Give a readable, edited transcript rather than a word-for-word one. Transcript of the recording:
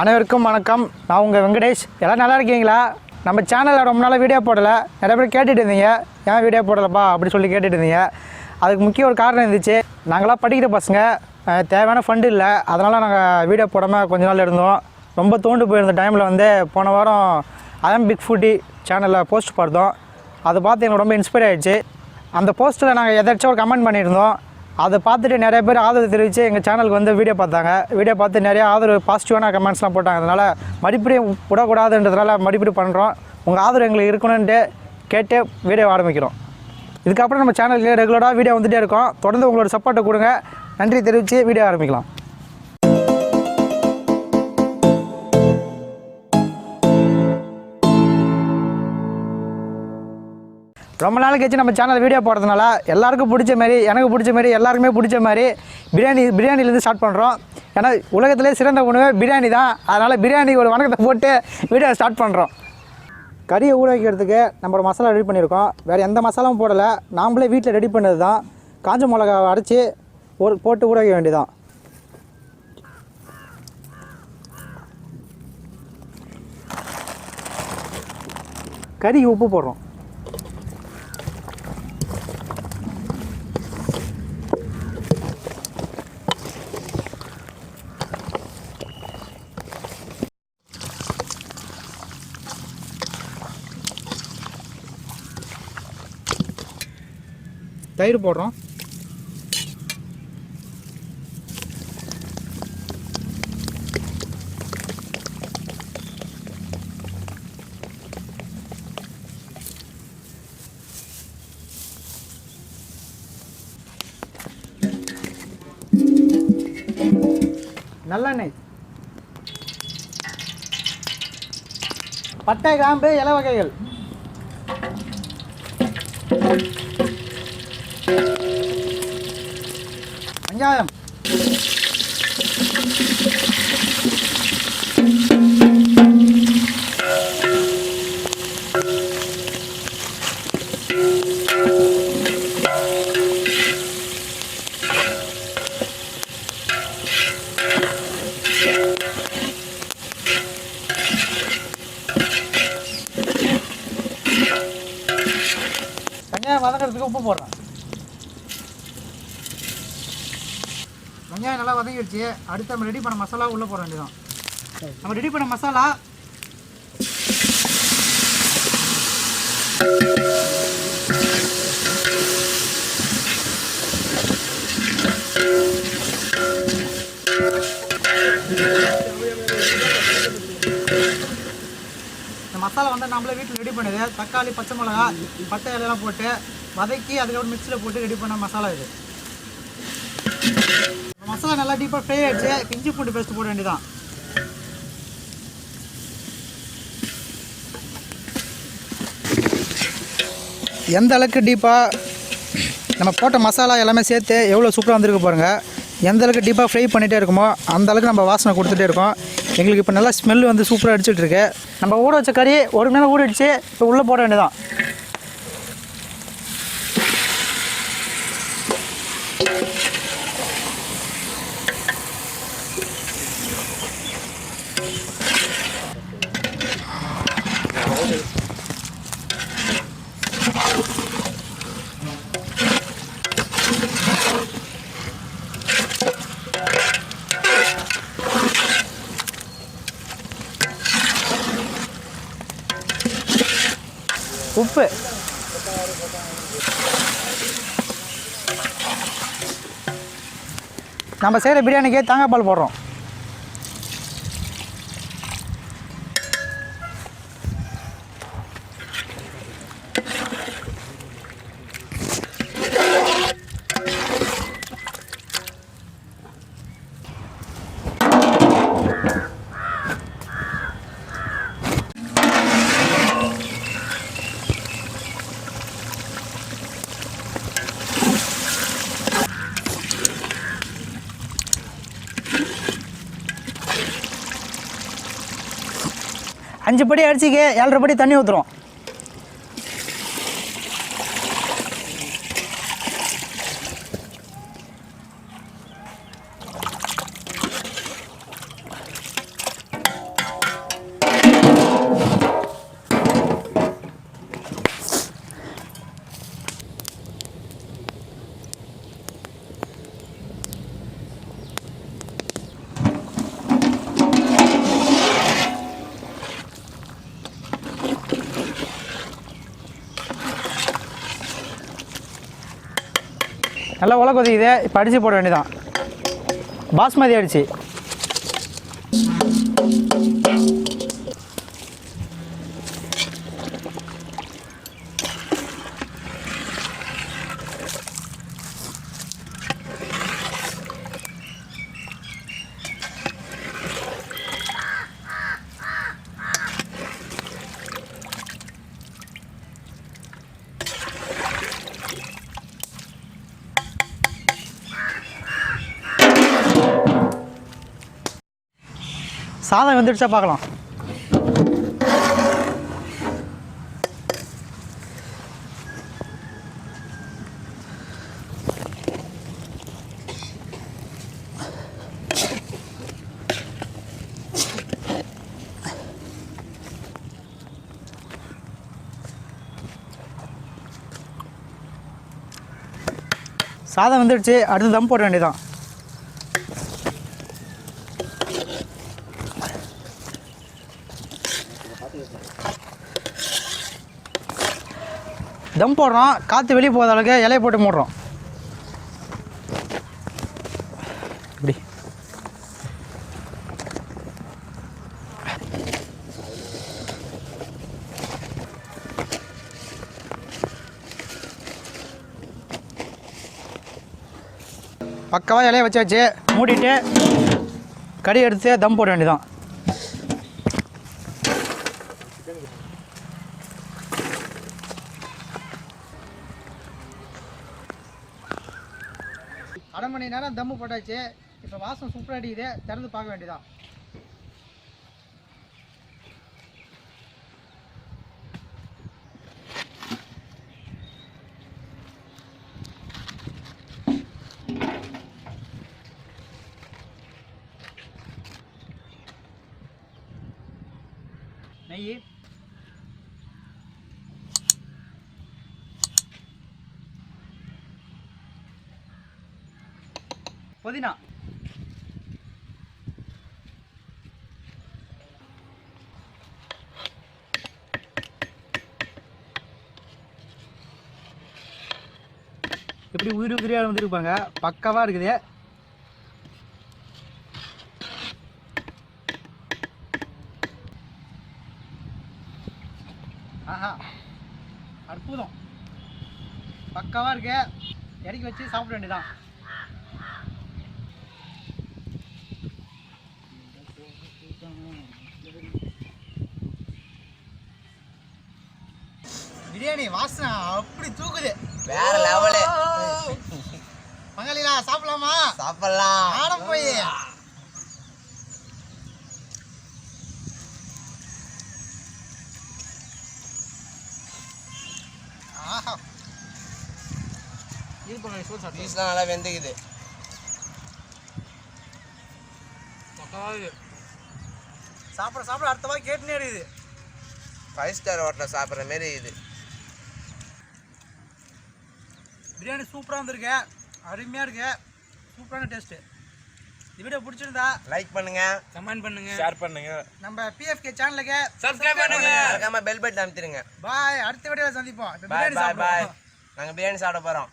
அனைவருக்கும் வணக்கம். நான் உங்கள் வெங்கடேஷ். எல்லாம் நல்லா இருக்கீங்களா? நம்ம சேனலில் ரொம்ப நாளாக வீடியோ போடலை. நிறைய பேர் கேட்டுட்டு இருந்தீங்க, ஏன் வீடியோ போடலப்பா அப்படி சொல்லி கேட்டுட்டு இருந்தீங்க. அதுக்கு முக்கிய ஒரு காரணம் இருந்துச்சு. நாங்களாம் படிக்கிற பசங்க, தேவையான ஃபண்டு இல்லை. அதனால் நாங்கள் வீடியோ போடாமல் கொஞ்ச நாள் இருந்தோம். ரொம்ப தோண்டு போயிருந்த டைமில் போன வாரம் ஐஎம் பிக் ஃபுட்டி சேனலில் போஸ்ட் பார்த்தோம். அதை பார்த்து எனக்கு ரொம்ப இன்ஸ்பைர் ஆகிடுச்சு. அந்த போஸ்ட்டில் நாங்கள் எதாச்சும் ஒரு கமெண்ட் பண்ணியிருந்தோம். அதை பார்த்துட்டு நிறைய பேர் ஆதரவு தெரிவித்து எங்கள் சேனலுக்கு வீடியோ பார்த்தாங்க. வீடியோ பார்த்து நிறைய ஆதரவு பாசிட்டிவான கமெண்ட்ஸ்லாம் போட்டாங்க. அதனால் மறுபடியும் விடக்கூடாதுன்றதுனால மறுபடியும் பண்ணுறோம். உங்கள் ஆதரவு எங்களுக்கு இருக்கணுன்ட்டு கேட்டு வீடியோ ஆரம்பிக்கிறோம். இதுக்கப்புறம் நம்ம சேனலுக்கு ரெகுலராக வீடியோ வந்துகிட்டே இருக்கோம். தொடர்ந்து உங்களோட சப்போர்ட்டை கொடுங்க. நன்றி தெரிவித்து வீடியோ ஆரம்பிக்கலாம். ரொம்ப நாள் கழிச்சு நம்ம சேனல் வீடியோ போடுறதுனால எல்லாருக்கும் பிடிச்ச மாதிரி, எனக்கு பிடிச்ச மாதிரி, எல்லாருக்குமே பிடிச்ச மாதிரி பிரியாணிலேருந்து ஸ்டார்ட் பண்ணுறோம். ஏன்னா உலகத்திலே சிறந்த உணவு பிரியாணி தான். அதனால் பிரியாணி ஒரு வணக்கத்தை போட்டு வீடியோ ஸ்டார்ட் பண்ணுறோம். கறியை ஊற வைக்கிறதுக்கு நம்ம ஒரு மசாலா ரெடி பண்ணியிருக்கோம். வேறு எந்த மசாலாவும் போடலை. நாம்ளே வீட்டில் ரெடி பண்ணது தான். காஞ்ச மிளகாவை அரைச்சி போட்டு ஊற வைக்க வேண்டியதான். கறிக்கு உப்பு போடுறோம். தயிர் போடுறோம். நல்லெண்ணெய், பட்டை, கிராம்பு, இலை வகைகள், வெங்காயம், வெங்காயம் வதங்கிறதுக்கு உப்பு போடுறேன். வெங்காயம் நல்லா வதங்கிடுச்சு. அடுத்து நம்ம ரெடி பண்ண மசாலா உள்ளே போட வேண்டியதான். நம்ம ரெடி பண்ண மசாலா இந்த மசாலா நம்மளே வீட்டில் ரெடி பண்ணுது. தக்காளி, பச்சை மிளகா, பட்டை இலையெல்லாம் போட்டு வதக்கி அதுக்கப்புறம் மிக்சியில் போட்டு ரெடி பண்ண மசாலா இது. மசாலா நல்லா டீப்பாக ஃப்ரை ஆகிடுச்சு. இஞ்சி பூண்டு பேஸ்ட் போட வேண்டியதான். எந்த அளவுக்கு டீப்பாக நம்ம போட்ட மசாலா எல்லாமே சேர்த்து எவ்வளோ சூப்பராக வந்திருக்கு பாருங்கள். எந்த அளவுக்கு டீப்பாக ஃப்ரை பண்ணிகிட்டே இருக்குமோ அந்த அளவுக்கு நம்ம வாசனை கொடுத்துட்டே இருக்கோம். எங்களுக்கு இப்போ நல்லா ஸ்மெல் சூப்பராக அடிச்சுட்ருக்கு. நம்ம ஊற வச்ச கறி ஒரு மணி நேரம் ஊறிடுச்சு. இப்போ உள்ளே போட வேண்டியதான். உப்பு, நம்ம செய்கிற பிரியாணிக்கு தேங்காய் பால் போடுறோம். அஞ்சு படி அரிசிக்கு 7.5 படி தண்ணி ஊற்றுறோம். நல்லா உலக கொதிக்குது. இப்போ அடித்து போட வேண்டியதான். பாஸ்மதி அரிசி. சாதம் வந்துடுச்சா பார்க்கலாம். சாதம் வந்துடுச்சு. அடுத்து தம் போட வேண்டியதான். தம் போடுறோம். காற்று வெளியே போகாத அளவுக்கு இலையை போட்டு மூடுறோம். இப்படி பக்கவாக இலையை வச்சாச்சு. மூடிட்டு கறி எடுத்து தம் போட வேண்டியதான். அரை மணி நேரம் தம்மு போட்டாச்சு. இப்போ வாசம் சூப்பராக அடிக்குது. திறந்து பார்க்க வேண்டியதான். நெய், புதினா, எப்படி உயிர் உதிரியாக வந்துருப்பாங்க. பக்காவாக இருக்குது. ஆஹா, அற்புதம். பக்காவாக இருக்கு. இறக்கி வச்சு சாப்பிட வேண்டியதான். பிரியாணி வாசனை அப்படி தூக்குது. வேற லெவலு. பங்காளிலா சாப்பிடலாமா? சாப்பிடலாம். ஆட போய் ஆஹா, பீஸ்லாம் நல்லா வெந்துக்குது. சாப்பிட சாப்பிட அடுத்த வாரம் கேட்டுனே இருக்குது. 5 ஸ்டார் ஹோட்டலில் சாப்பிட்ற மாரி இது. பிரியாணி சூப்பராக இருந்திருக்கு. அருமையாக இருக்கு. சூப்பரான டேஸ்ட்டு. இந்த வீடியோ பிடிச்சிருந்தா லைக் பண்ணுங்க, கமெண்ட் பண்ணுங்க, ஷேர் பண்ணுங்க, நம்ம பிஎஃப்கே சேனலுக்கு சப்ஸ்கிரைப் பண்ணுங்க, மறக்காம பெல் பட்டன் அமுத்திடுங்க. பாய். அடுத்த வீடியோவில் சந்திப்போம். பாய் பாய் பாய். நாங்கள் பிரியாணி சாப்பிட போகிறோம்.